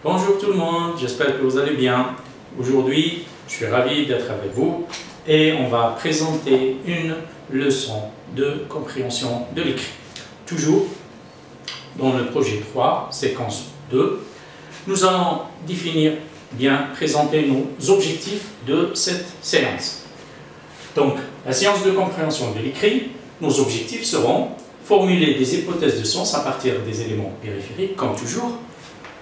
Bonjour tout le monde, j'espère que vous allez bien. Aujourd'hui, je suis ravi d'être avec vous et on va présenter une leçon de compréhension de l'écrit. Toujours dans le projet 3, séquence 2, nous allons définir, bien présenter nos objectifs de cette séance. Donc, la séance de compréhension de l'écrit, nos objectifs seront formuler des hypothèses de sens à partir des éléments périphériques, comme toujours.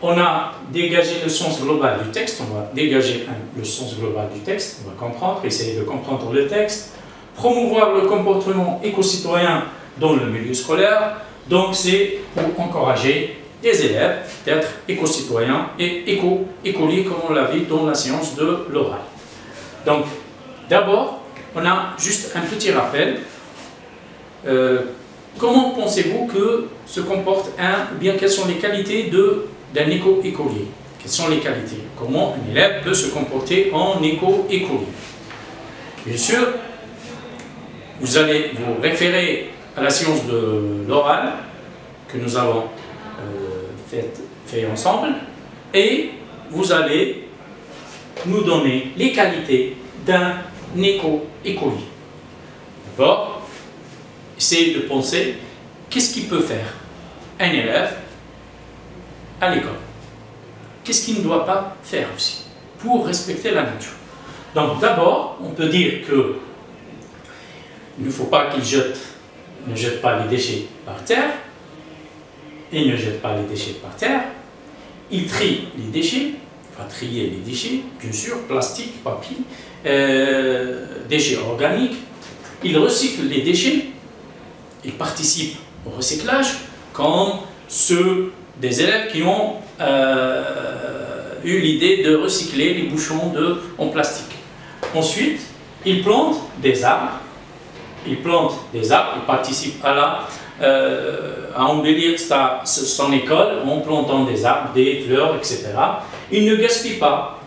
On a dégagé le sens global du texte, on va dégager le sens global du texte, on va comprendre, essayer de comprendre le texte, promouvoir le comportement éco-citoyen dans le milieu scolaire, donc c'est pour encourager des élèves d'être éco-citoyens et écoliers comme on l'a vu dans la séance de l'oral. Donc d'abord, on a juste un petit rappel. Comment pensez-vous que se comporte ou bien quelles sont les qualités d'un éco-écolier? Quelles sont les qualités? Comment un élève peut se comporter en éco-écolier? Bien sûr, vous allez vous référer à la séance de l'oral que nous avons fait ensemble et vous allez nous donner les qualités d'un éco-écolier. D'accord? Essayez de penser qu'est-ce qu'il peut faire un élève à l'école. Qu'est-ce qu'il ne doit pas faire aussi pour respecter la nature. Donc d'abord, on peut dire que il ne faut pas qu'il ne jette pas les déchets par terre. Il ne jette pas les déchets par terre. Il trie les déchets. Il va trier les déchets, bien sûr, plastique, papier, déchets organiques. Il recycle les déchets. Il participe au recyclage, comme ceux des élèves qui ont eu l'idée de recycler les bouchons en plastique. Ensuite, il plante des arbres. Il participe à embellir son école en plantant des arbres, des fleurs, etc. Il ne gaspille pas.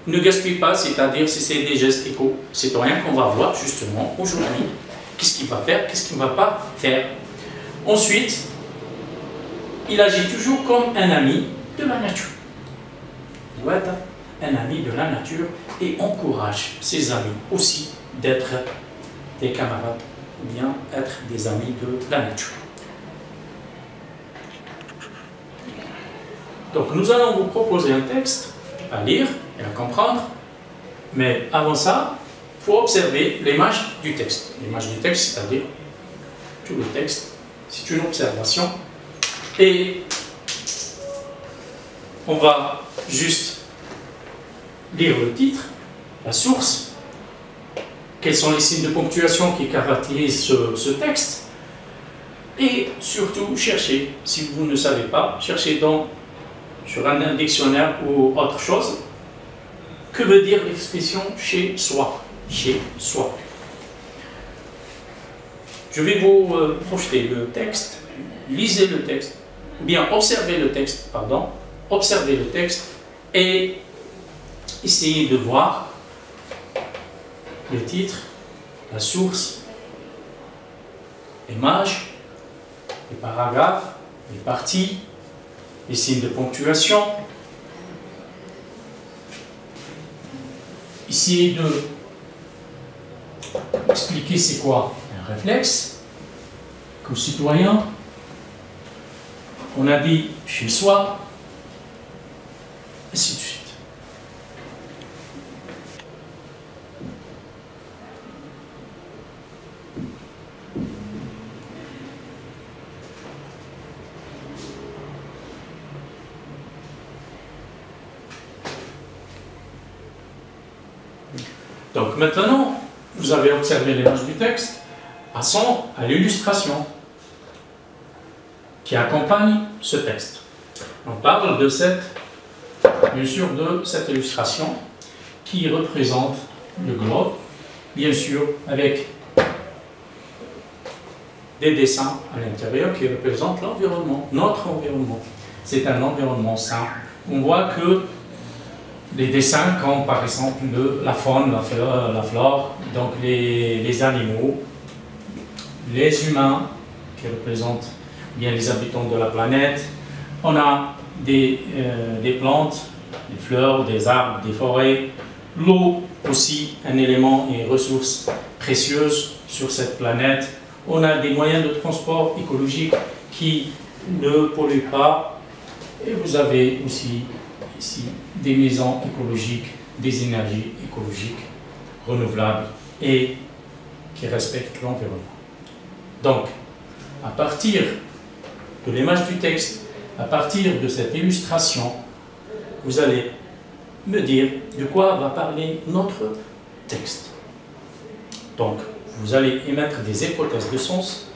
Ne gaspille pas, c'est-à-dire si c'est des gestes éco-citoyens qu'on va voir justement aujourd'hui. Qu'est-ce qu'il va faire, qu'est-ce qu'il ne va pas faire. Ensuite, il agit toujours comme un ami de la nature. Il doit être un ami de la nature et encourage ses amis aussi d'être des camarades ou bien être des amis de la nature. Donc nous allons vous proposer un texte à lire et à comprendre, mais avant ça, il faut observer l'image du texte. L'image du texte, c'est-à-dire tout le texte, c'est une observation. Et on va juste lire le titre, la source, quels sont les signes de ponctuation qui caractérisent ce texte, et surtout chercher, si vous ne savez pas, cherchez sur un dictionnaire ou autre chose, que veut dire l'expression chez soi. Chez soi. Je vais vous projeter le texte, lisez le texte, ou bien observez le texte, et essayez de voir le titre, la source, l'image, les paragraphes, les parties, les signes de ponctuation. Essayez de expliquer c'est quoi un réflexe éco-citoyen. On a dit chez soi, ainsi de suite. Donc maintenant, vous avez observé l'image du texte, passons à l'illustration qui accompagne ce texte. On parle bien sûr de cette illustration qui représente le globe, bien sûr avec des dessins à l'intérieur qui représentent l'environnement, notre environnement. C'est un environnement sain. On voit que les dessins comme par exemple la faune, la flore, donc les animaux, les humains qui représentent bien les habitants de la planète, On a des plantes, des fleurs, des arbres, des forêts. L'eau aussi, un élément et ressource précieuse sur cette planète. On a des moyens de transport écologiques qui ne polluent pas. Et vous avez aussi ici des maisons écologiques, des énergies écologiques renouvelables et qui respectent l'environnement. Donc, à partir de l'image du texte, à partir de cette illustration, vous allez me dire de quoi va parler notre texte. Donc, vous allez émettre des hypothèses de sens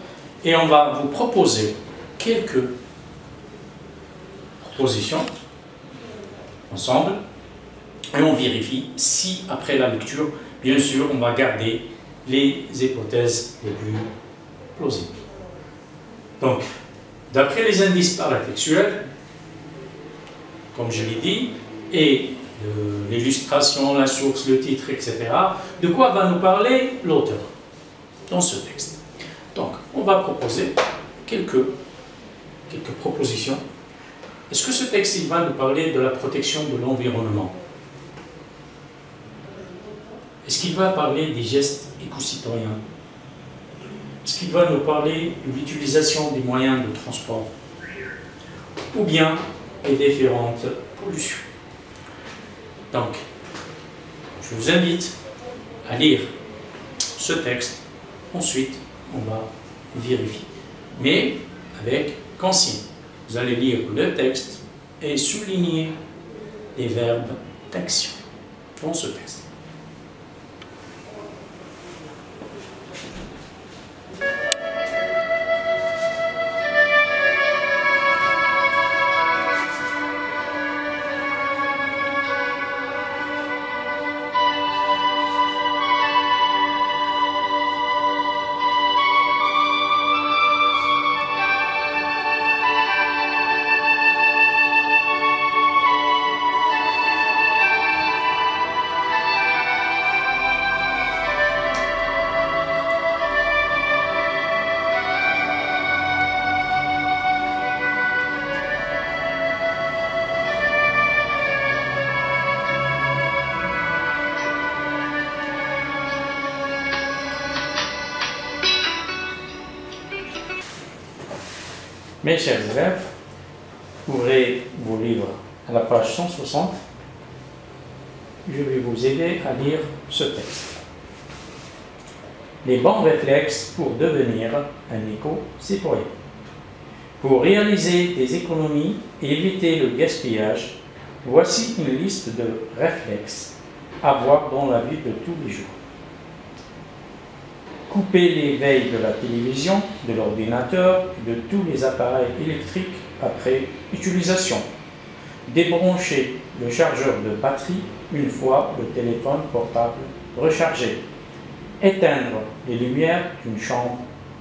et on va vous proposer quelques propositions ensemble et on vérifie si, après la lecture, bien sûr, on va garder les hypothèses les plus plausibles. Donc, d'après les indices paratextuels, comme je l'ai dit, et l'illustration, la source, le titre, etc., de quoi va nous parler l'auteur dans ce texte. Donc, on va proposer quelques propositions. Est-ce que ce texte il va nous parler de la protection de l'environnement? Est-ce qu'il va parler des gestes éco-citoyens? Est-ce qu'il va nous parler de l'utilisation des moyens de transport? Ou bien les différentes pollutions? Donc, je vous invite à lire ce texte. Ensuite, on va vérifier. Mais avec consigne. Vous allez lire le texte et souligner les verbes d'action dans ce texte. Mes chers élèves, ouvrez vos livres à la page 160. Je vais vous aider à lire ce texte. Les bons réflexes pour devenir un éco-citoyen. Pour réaliser des économies et éviter le gaspillage, voici une liste de réflexes à avoir dans la vie de tous les jours. Couper les veilles de la télévision, de l'ordinateur et de tous les appareils électriques après utilisation. Débrancher le chargeur de batterie une fois le téléphone portable rechargé. Éteindre les lumières d'une chambre,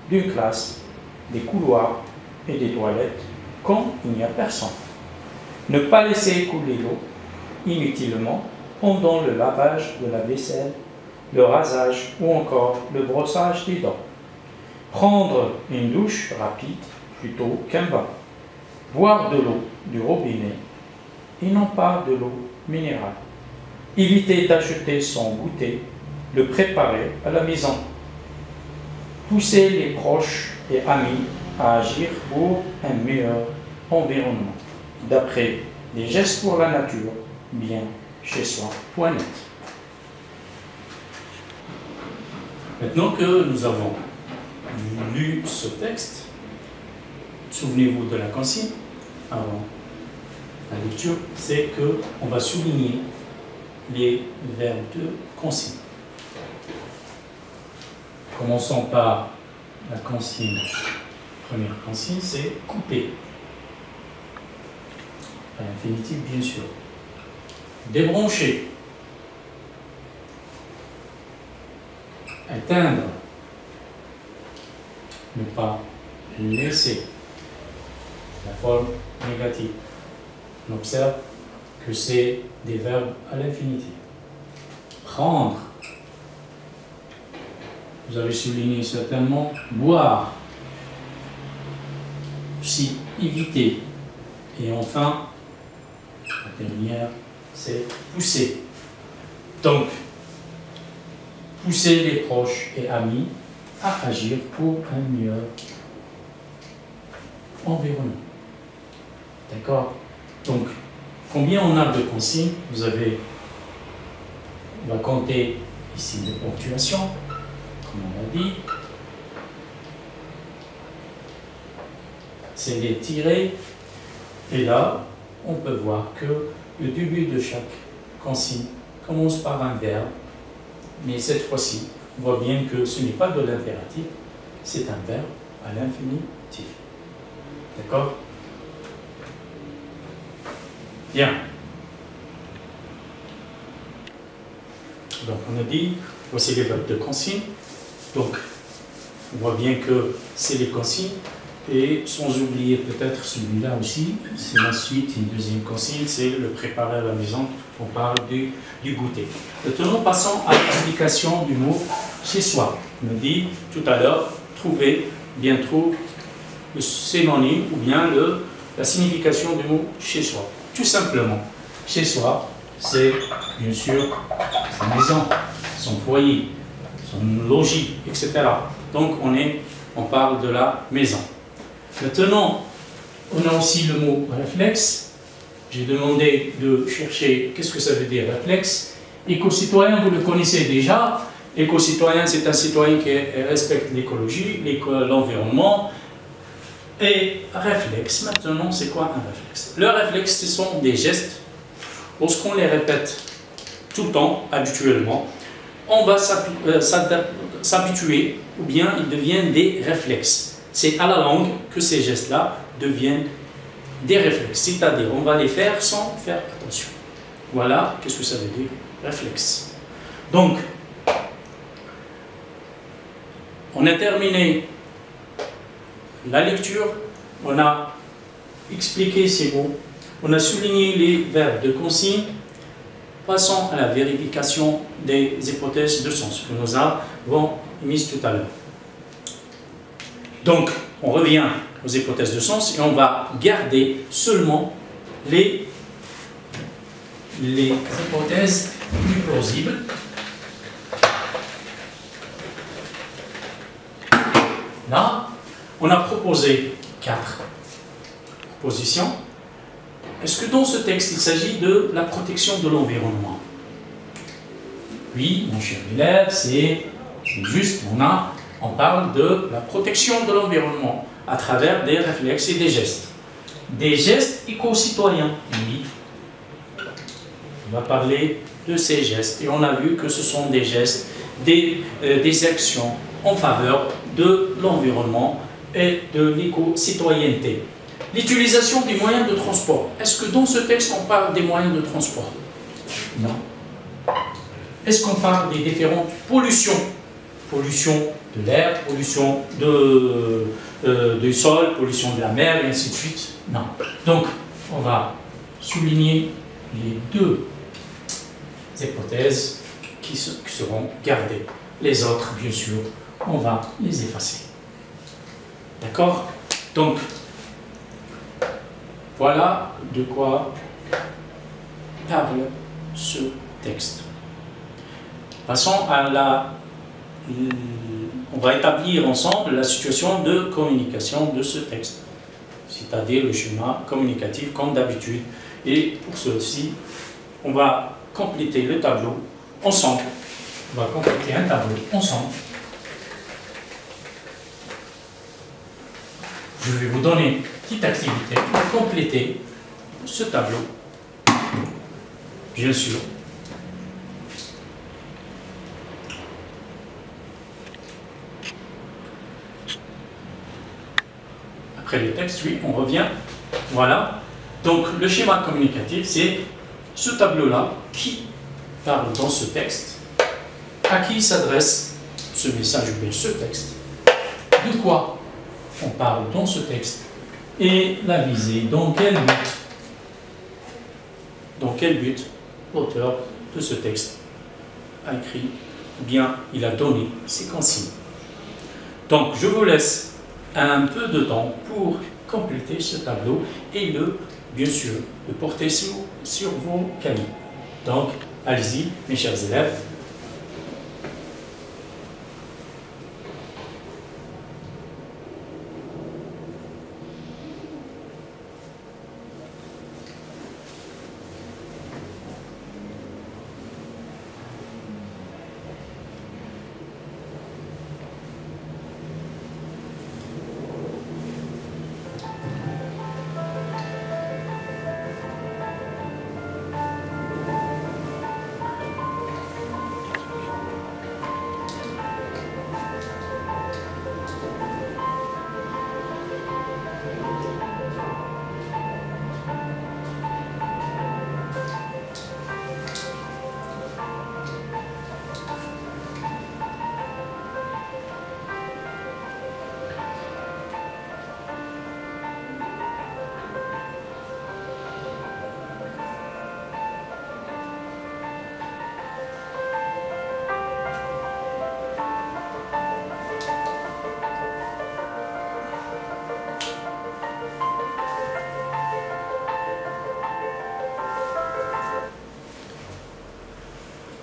d'une classe, des couloirs et des toilettes quand il n'y a personne. Ne pas laisser couler l'eau inutilement pendant le lavage de la vaisselle, le rasage ou encore le brossage des dents. Prendre une douche rapide plutôt qu'un bain. Boire de l'eau du robinet et non pas de l'eau minérale. Éviter d'acheter son goûter, le préparer à la maison. Pousser les proches et amis à agir pour un meilleur environnement. D'après des gestes pour la nature, bien chez soi.net. Maintenant que nous avons lu ce texte, souvenez-vous de la consigne avant la lecture, c'est qu'on va souligner les verbes de consigne. Commençons par la consigne. Première consigne, c'est couper. À l'infinitif, bien sûr. Débrancher. Éteindre. Ne pas laisser. La forme négative. On observe que c'est des verbes à l'infinitif. Prendre. Vous avez souligné certainement boire. Aussi éviter. Et enfin, la dernière, c'est pousser. Donc, pousser les proches et amis à agir pour un meilleur environnement. D'accord? Donc, combien on a de consignes? Vous avez, on va compter ici les ponctuations, comme on l'a dit. C'est les tirés. Et là, on peut voir que le début de chaque consigne commence par un verbe, mais cette fois-ci, on voit bien que ce n'est pas de l'impératif, c'est un verbe à l'infinitif. D'accord? Bien. Donc, on a dit, voici les verbes de consigne. Donc, on voit bien que c'est les consignes. Et sans oublier peut-être celui-là aussi, c'est la suite, une deuxième consigne, c'est le préparer à la maison. On parle du goûter. Maintenant, passons à l'explication du mot chez soi. On a dit tout à l'heure, trouver, bien trouve le synonyme ou bien la signification du mot chez soi. Tout simplement, chez soi, c'est bien sûr sa maison, son foyer, son logis, etc. Donc on parle de la maison. Maintenant, on a aussi le mot réflexe. J'ai demandé de chercher qu'est-ce que ça veut dire réflexe. Éco-citoyen, vous le connaissez déjà. Éco-citoyen, c'est un citoyen qui respecte l'écologie, l'environnement. Et réflexe, maintenant, c'est quoi un réflexe? Le réflexe, ce sont des gestes. Lorsqu'on les répète tout le temps, habituellement, on va s'habituer ou bien ils deviennent des réflexes. C'est à la langue que ces gestes-là deviennent des réflexes. C'est-à-dire, on va les faire sans faire attention. Voilà, qu'est-ce que ça veut dire? Réflexe. Donc, on a terminé la lecture, on a expliqué ces mots, on a souligné les verbes de consigne. Passons à la vérification des hypothèses de sens que nous avons mises tout à l'heure. Donc, on revient aux hypothèses de sens et on va garder seulement les hypothèses plus plausibles. Là, on a proposé 4 propositions. Est-ce que dans ce texte, il s'agit de la protection de l'environnement? Oui, mon cher élève, c'est juste, on parle de la protection de l'environnement à travers des réflexes et des gestes. Des gestes éco-citoyens, oui. On va parler de ces gestes et on a vu que ce sont des gestes, des actions en faveur de l'environnement et de l'éco-citoyenneté. L'utilisation des moyens de transport. Est-ce que dans ce texte on parle des moyens de transport? Non. Est-ce qu'on parle des différentes pollutions? Pollution de l'air, pollution du sol, pollution de la mer, et ainsi de suite? Non. Donc, on va souligner les 2 hypothèses qui seront gardées. Les autres, bien sûr, on va les effacer. D'accord? Donc, voilà de quoi parle ce texte. Passons à on va établir ensemble la situation de communication de ce texte, c'est-à-dire le schéma communicatif comme d'habitude. Et pour ceci, on va compléter le tableau ensemble. On va compléter un tableau ensemble. Je vais vous donner une petite activité pour compléter ce tableau. Bien sûr. Après le texte, oui, on revient. Voilà. Donc, le schéma communicatif, c'est ce tableau-là qui parle dans ce texte. À qui s'adresse ce message ou bien ce texte? De quoi on parle dans ce texte? Et la visée, dans quel but? Dans quel but l'auteur de ce texte a écrit, ou bien il a donné ses consignes. Donc, je vous laisse un peu de temps pour compléter ce tableau et le bien sûr, de porter sur vos cahiers. Donc, allez-y, mes chers élèves.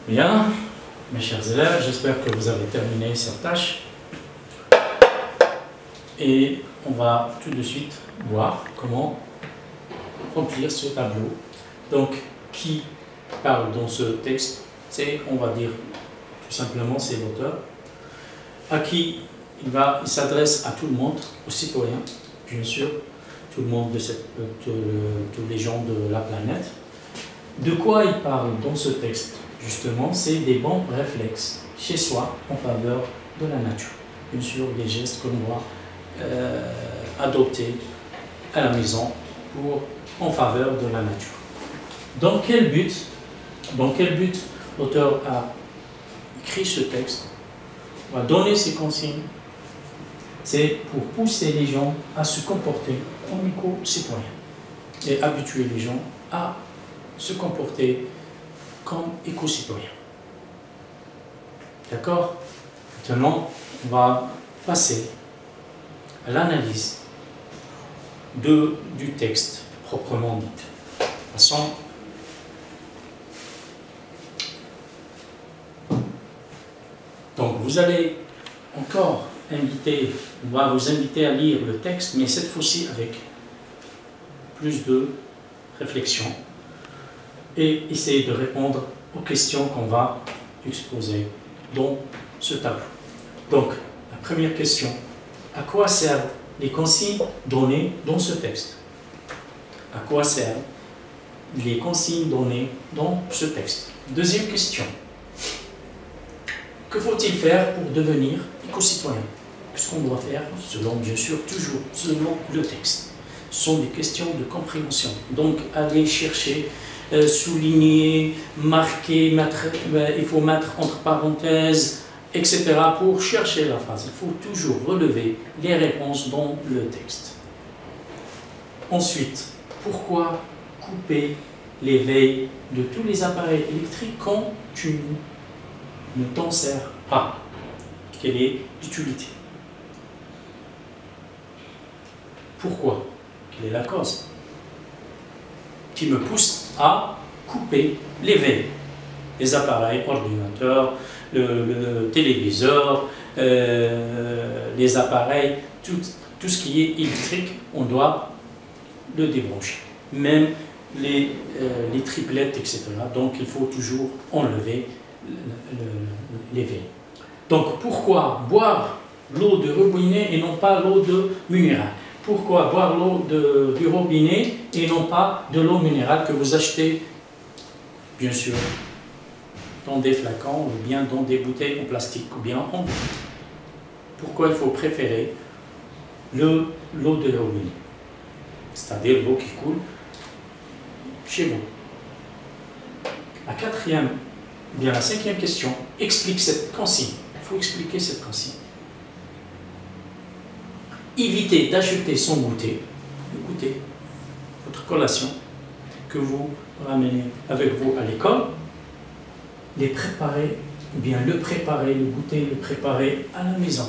Bien, mes chers élèves, j'espère que vous avez terminé cette tâche. Et on va tout de suite voir comment remplir ce tableau. Donc, qui parle dans ce texte? C'est, on va dire, tout simplement, c'est l'auteur. À qui il s'adresse à tout le monde, aux citoyens, bien sûr, tout le monde, tous les gens de la planète. De quoi il parle dans ce texte? Justement, c'est des bons réflexes chez soi en faveur de la nature. Bien sûr, des gestes que l'on doit adopter à la maison en faveur de la nature. Dans quel but l'auteur a écrit ce texte? On va donner ces consignes. C'est pour pousser les gens à se comporter en éco-citoyens et habituer les gens à se comporter comme éco-citoyens. D'accord? Maintenant, on va passer à l'analyse du texte proprement dit. Passons. Donc, vous allez encore on va vous inviter à lire le texte, mais cette fois-ci avec plus de réflexion et essayer de répondre aux questions qu'on va exposer dans ce tableau. Donc, la première question, à quoi servent les consignes données dans ce texte? À quoi servent les consignes données dans ce texte? Deuxième question, que faut-il faire pour devenir éco-citoyen? Qu'est-ce qu'on doit faire? Selon, bien sûr, toujours selon le texte. Ce sont des questions de compréhension. Donc, aller chercher, souligner, marquer, il faut mettre entre parenthèses, etc. pour chercher la phrase. Il faut toujours relever les réponses dans le texte. Ensuite, pourquoi couper l'éveil de tous les appareils électriques quand tu ne t'en sers pas? Quelle est l'utilité? Pourquoi? Quelle est la cause qui me pousse à couper l'éveil des appareils, ordinateurs, le téléviseur, les appareils, tout ce qui est électrique, on doit le débrancher. Même les triplettes, etc. Donc il faut toujours enlever l'éveil. Donc pourquoi boire l'eau de robinet et non pas l'eau de minérale? Pourquoi boire l'eau du robinet et non pas de l'eau minérale que vous achetez, bien sûr, dans des flacons ou bien dans des bouteilles en plastique ou bien en verre? Pourquoi il faut préférer l'eau de robinet, c'est-à-dire l'eau qui coule chez vous? La cinquième question explique cette consigne. Il faut expliquer cette consigne. Évitez d'acheter sans goûter, votre collation que vous ramenez avec vous à l'école, les préparer, ou bien le préparer, le goûter, le préparer à la maison.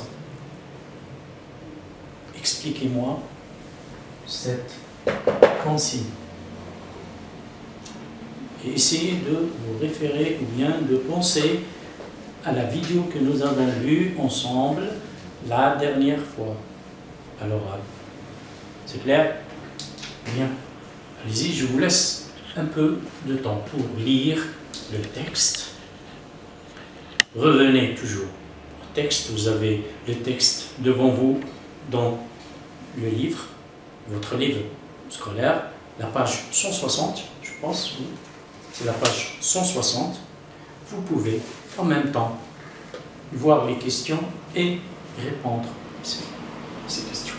Expliquez-moi cette consigne. Et essayez de vous référer ou bien de penser à la vidéo que nous avons vue ensemble la dernière fois à l'oral. C'est clair? Bien. Allez-y, je vous laisse un peu de temps pour lire le texte. Revenez toujours au texte. Vous avez le texte devant vous dans le livre, votre livre scolaire, la page 160, je pense, oui. C'est la page 160. Vous pouvez en même temps voir les questions et répondre à ces questions.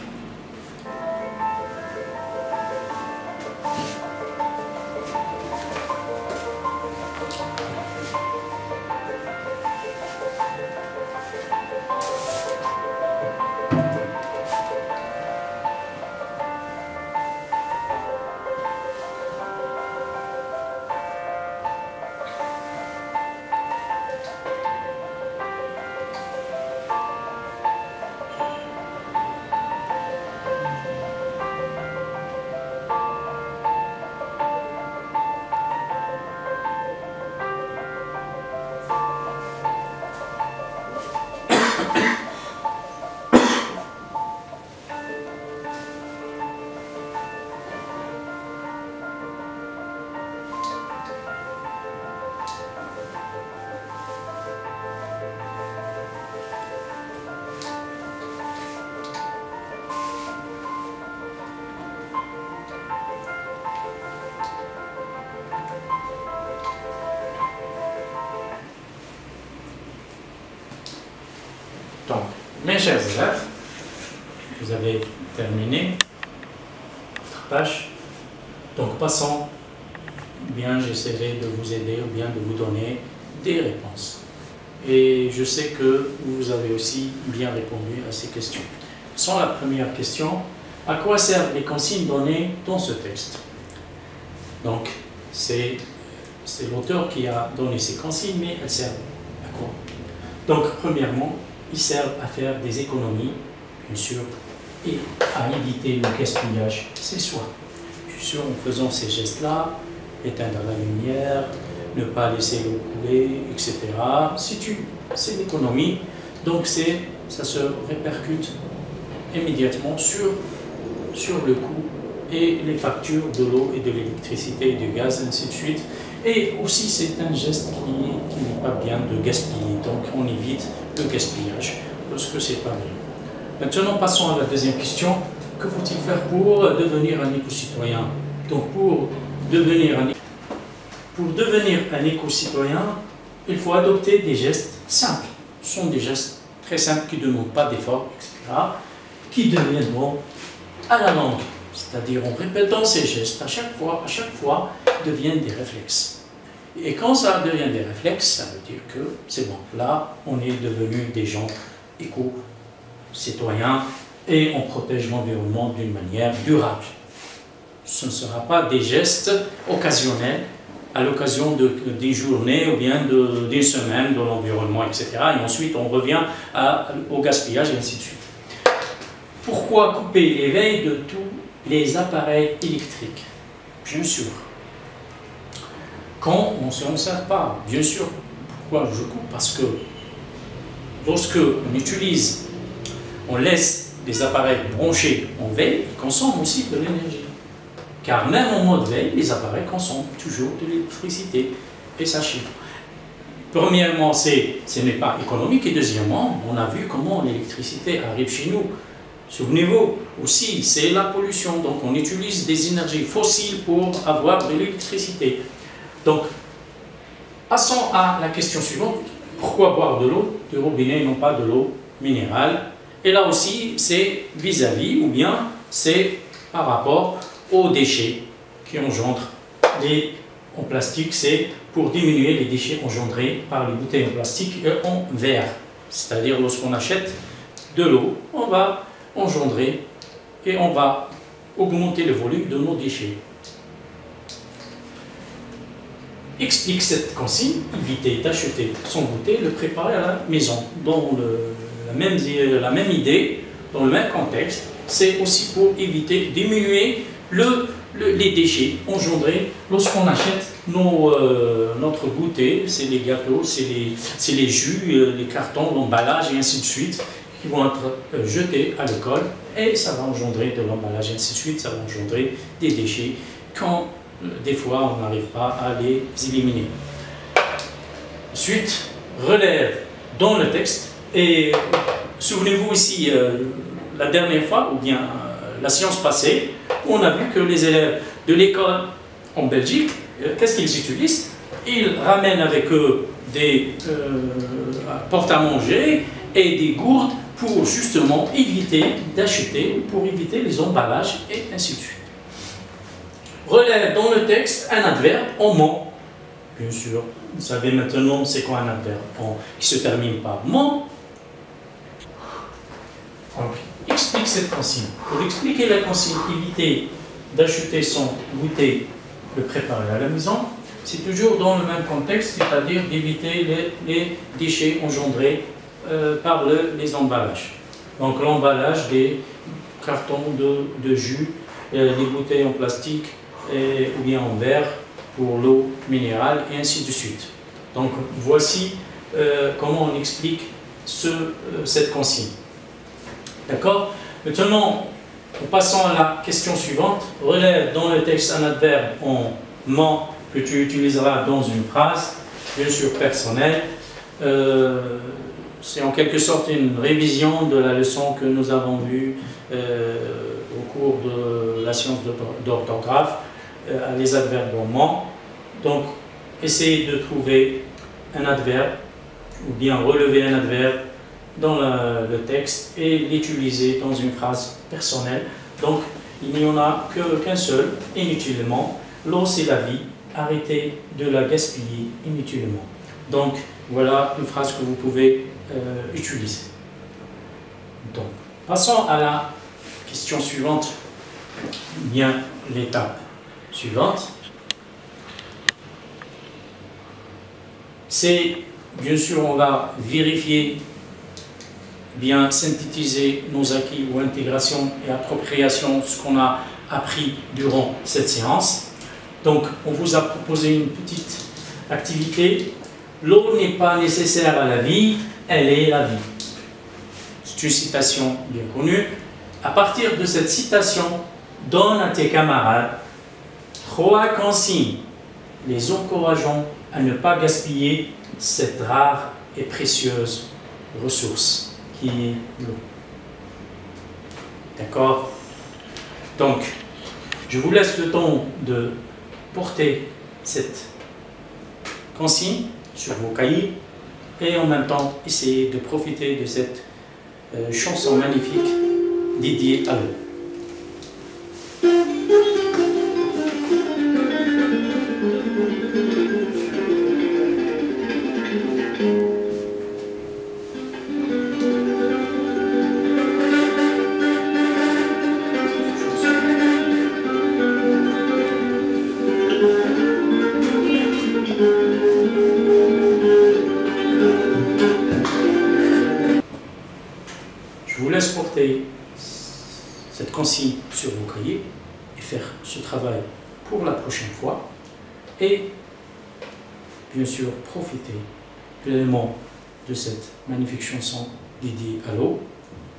Donc, mes chers élèves, vous avez terminé votre tâche. Donc, passons, bien j'essaierai de vous aider ou bien de vous donner des réponses. Et je sais que vous avez aussi bien répondu à ces questions. Sans la première question, à quoi servent les consignes données dans ce texte? Donc, c'est l'auteur qui a donné ces consignes, mais elles servent à quoi? Donc, premièrement, ils servent à faire des économies, bien sûr, et à éviter le gaspillage. C'est soit, bien sûr, en faisant ces gestes-là, éteindre la lumière, ne pas laisser l'eau couler, etc. C'est l'économie, donc ça se répercute immédiatement sur le coût et les factures de l'eau et de l'électricité et du gaz, ainsi de suite. Et aussi, c'est un geste qui n'est pas bien de gaspiller, donc on évite le gaspillage, parce que c'est pas bien. Maintenant, passons à la deuxième question. Que faut-il faire pour devenir un éco-citoyen? Donc, pour devenir un éco-citoyen, il faut adopter des gestes simples. Ce sont des gestes très simples qui ne demandent pas d'efforts, etc., qui deviendront à la langue. C'est-à-dire, en répétant ces gestes à chaque fois, deviennent des réflexes. Et quand ça devient des réflexes, ça veut dire que c'est bon. Là, on est devenus des gens éco-citoyens et on protège l'environnement d'une manière durable. Ce ne sera pas des gestes occasionnels à l'occasion des journées ou bien d'une semaine dans l'environnement, etc. Et ensuite, on revient au gaspillage et ainsi de suite. Pourquoi couper l'éveil de tous les appareils électriques? Bien sûr. Quand on ne s'en sert pas, bien sûr. Pourquoi je coupe? Parce que lorsque on laisse des appareils branchés en veille, ils consomment aussi de l'énergie. Car même en mode veille, les appareils consomment toujours de l'électricité. Et ça chiffre. Premièrement, ce n'est pas économique. Et deuxièmement, on a vu comment l'électricité arrive chez nous. Souvenez-vous aussi, c'est la pollution. Donc on utilise des énergies fossiles pour avoir de l'électricité. Donc, passons à la question suivante. Pourquoi boire de l'eau du robinet et non pas de l'eau minérale? Et là aussi, c'est vis-à-vis ou bien c'est par rapport aux déchets qui engendrent en plastique. C'est pour diminuer les déchets engendrés par les bouteilles en plastique et en verre. C'est-à-dire, lorsqu'on achète de l'eau, on va engendrer et on va augmenter le volume de nos déchets. Explique cette consigne: éviter d'acheter sans goûter, le préparer à la maison. Dans la même idée, dans le même contexte, c'est aussi pour éviter, diminuer le les déchets engendrés lorsqu'on achète notre goûter, c'est les gâteaux, c'est les jus, les cartons, l'emballage et ainsi de suite, qui vont être jetés à l'école et ça va engendrer de l'emballage et ainsi de suite, ça va engendrer des déchets quand des fois on n'arrive pas à les éliminer. Ensuite, relève dans le texte et souvenez-vous aussi la dernière fois ou bien la séance passée, on a vu que les élèves de l'école en Belgique, qu'est-ce qu'ils utilisent? Ils ramènent avec eux des porte-à-manger et des gourdes pour justement éviter d'acheter ou pour éviter les emballages et ainsi de suite. Relève dans le texte un adverbe en ment. Bien sûr, vous savez maintenant c'est quoi un adverbe qui se termine par ment. Donc, explique cette consigne. Pour expliquer la consigne, éviter d'acheter son goûter, le préparer à la maison, c'est toujours dans le même contexte, c'est-à-dire d'éviter les déchets engendrés par les emballages. Donc l'emballage des cartons de jus, des bouteilles en plastique ou bien en verre pour l'eau minérale et ainsi de suite. Donc voici comment on explique cette consigne. D'accord? Maintenant, en passant à la question suivante, relève dans le texte un adverbe en ment que tu utiliseras dans une phrase, bien sûr personnelle. C'est en quelque sorte une révision de la leçon que nous avons vue au cours de la science d'orthographe, les adverbes en ment. Donc, essayez de trouver un adverbe ou bien relever un adverbe dans le texte et l'utiliser dans une phrase personnelle. Donc, il n'y en a qu'un seul, inutilement. L'eau, c'est la vie, arrêtez de la gaspiller inutilement. Donc, voilà une phrase que vous pouvez utiliser. Donc, passons à la question suivante, bien l'étape suivante. C'est, bien sûr, on va vérifier, bien synthétiser nos acquis ou intégration et appropriation, ce qu'on a appris durant cette séance. Donc, on vous a proposé une petite activité. L'eau n'est pas nécessaire à la vie, elle est la vie. C'est une citation bien connue. À partir de cette citation, donne à tes camarades 3 consignes, les encourageant à ne pas gaspiller cette rare et précieuse ressource qui est l'eau. D'accord? Donc, je vous laisse le temps de porter cette consigne sur vos cahiers et en même temps essayer de profiter de cette chanson magnifique dédiée à l'eau. Je vous laisse porter cette consigne sur vos cahiers et faire ce travail pour la prochaine fois et bien sûr profiter pleinement de cette magnifique chanson dédiée à l'eau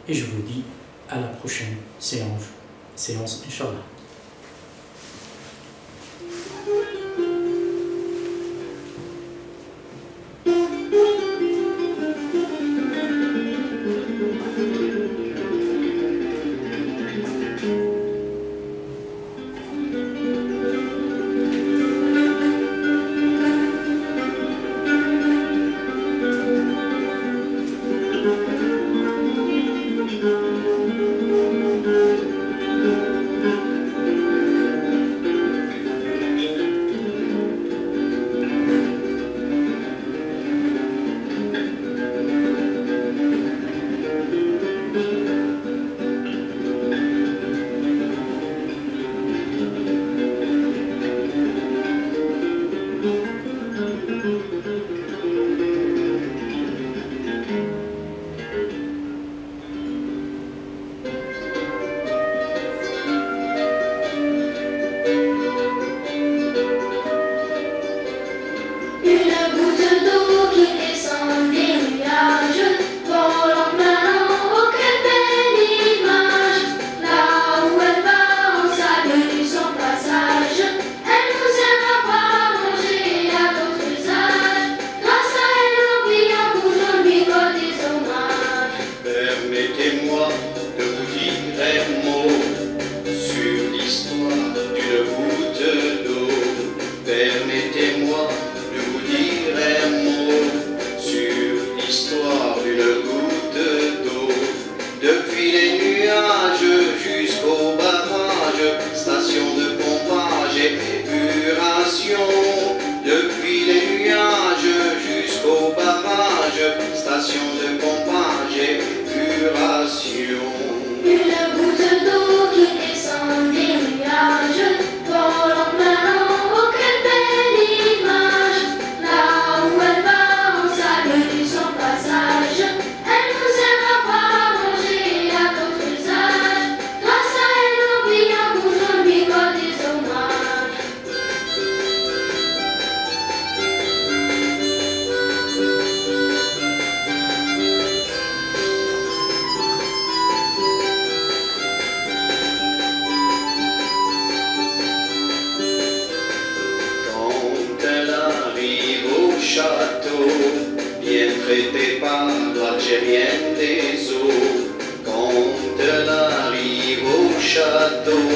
et je vous dis à la prochaine séance Inch'Allah. vibration, depuis les nuages jusqu'au barrage, station de pompage et épuration. Une goutte d'eau qui descend des nuages, vole en planant, oh quelle belle image. Là où elle va, on salue son passage. Elle nous aimera pas manger à d'autres usages. Grâce à elle, on vit en bougeant, lui rend des hommages. Quand elle arrive au château, bien traitée par l'Algérienne des eaux. Quand elle arrive au château,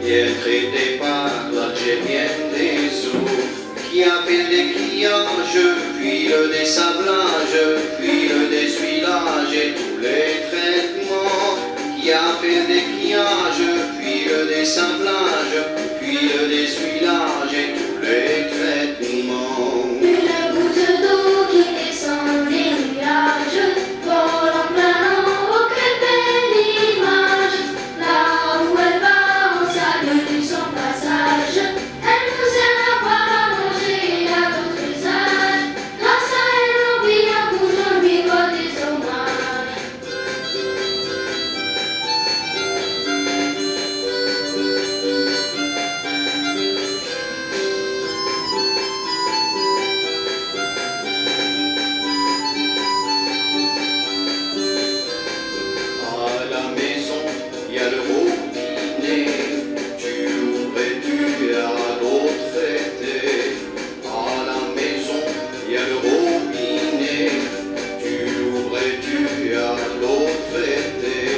bien traitée par l'Algérienne des eaux, qui a fait le décriage, puis le dessablage, puis le dessuilage et tous les traitements, qui a fait le décriage, puis le dessablage, puis le dessuilage et tous les traitements. Une goutte d'eau qui descend des nuages, vole en planant, oh quelle belle image. Là où elle va, on salue son passage. Elle nous aimera pas manger à d'autres usages. Grâce à elle, on vit en bougeant, lui rend des hommages. À la maison, il y a le robinet, tu ouvres et tu as l'eau traitée. À la maison, il y a le robinet, tu ouvres et tu as l'eau traitée.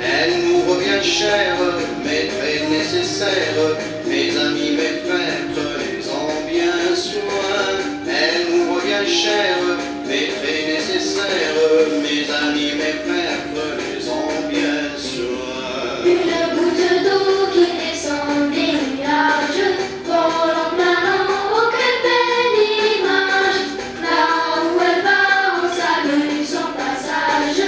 Elle nous revient chère, mais très nécessaire, mes amis, mes frères, prenez-en bien soin. Elle nous revient chère, mais très nécessaire, mes amis, mes frères, prenez-en bien soin. Une goutte d'eau qui descend des nuages, vole en planant, oh quelle belle image. Là où elle va, on salue son passage.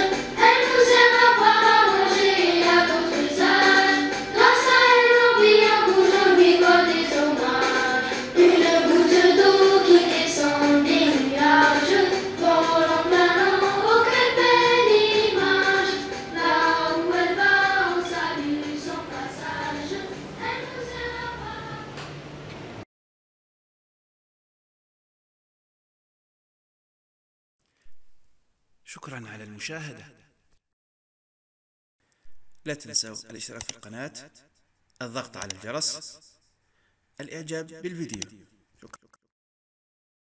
Elle nous aimera pas manger à d'autres usages. Grâce à elle, on vit en bougeant, lui rend des hommages. Une goutte d'eau qui descend des nuages, vole en planant, oh quelle belle image. Là où elle va, on salue son passage. Elle nous aimera pas. شكرا على المشاهدة. لا تنسوا الاشتراك في القناة، الضغط على الجرس، الإعجاب بالفيديو.